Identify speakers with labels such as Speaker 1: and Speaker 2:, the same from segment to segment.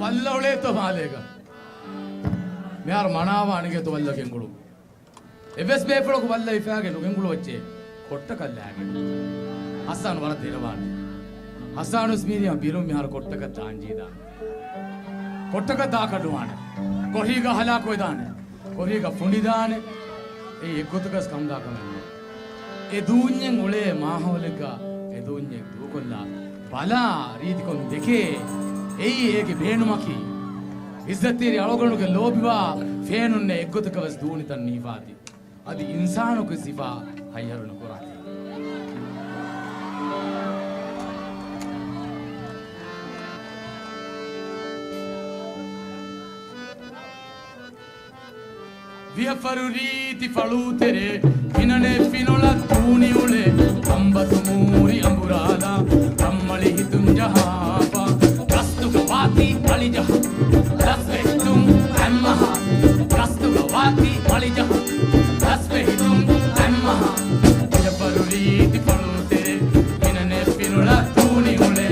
Speaker 1: वल्लवळे तो मालेगा मेयार मनावानिगे तो वल्ल केंगुळु एवेस बेपळो वल्ल इफागे नो केंगुळु वच्चे ಕೊಟ್ಟ ಕಲ್ಲಾಗೆ ಹಸಾನ್ ವರ ತಿರವಾನೆ ಹಸಾನು ಸ್ಮೀರಿಯ ಬಿರು ಮ್ಯಾರ ಕೊಟ್ಟಕ ತಾಂಜಿದ ಕೊಟ್ಟಕ ದಾಕಡುವಾನೆ ಕೊಹಿಗ ಹಲಾ ಕೊಯ್ದಾನೆ ಕೊಹಿಗ ಫುಂಡಿದಾನೆ ಏ ಎಗ್ಗುತಕ ಸ್ಕಂದಾಕಮನೆ ಎ ದೂನ್ಯಂ ಉಳೆ ಮಾಹವಲಕ ಎ ದೂನ್ಯಂ ದೂಕೊಲ್ಲ ಬಲ ರೀತಿ ಕೊಂದು ದೇಕೆ ಏಯಿ ಏಗೆ ಬೇಣುಮಕಿ ಇಜ್ಜತ್ತೀರಿ ಅಳಗಣುಗೆ ಲೋಬಿವಾ ಫೇನುನ್ನೆ ಎಗ್ಗುತಕ ವಸ್ ದೂನಿ ತನ್ ನೀವಾತಿ ಅದು ಇನ್ಸಾನುಗೆ ಸಿಫಾ ಹಯ್ಯರುನು ಕುರಾತಿ ವಿಯಫರು ರೀತಿ ಫಳುತೆರೆ ಫಿನನೆ ಫಿನೊಳ ತೂನಿಯುಳೆ ಅಂಬತು ಮೂರಿ ಅಂಬುರಾದ ಕಮ್ಮಳಿ ತುಂಜಹಾಪ ಕಸ್ತುಗ ವಾತಿ ಅಳಿಜಹ ರಸ್ವೆತ್ತುಂ ಅಮ್ಮಹ ಕಸ್ತುಗ ವಾತಿ ಅಳಿಜಹ ರಸ್ವೆತ್ತುಂ ಅಮ್ಮಹ ವಿಯಫರು ರೀತಿ ಫಳುತೆರೆ ಫಿನನೆ ಫಿನೊಳ ತೂನಿಯುಳೆ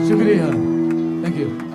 Speaker 1: शुक्रिया, थैंक यू।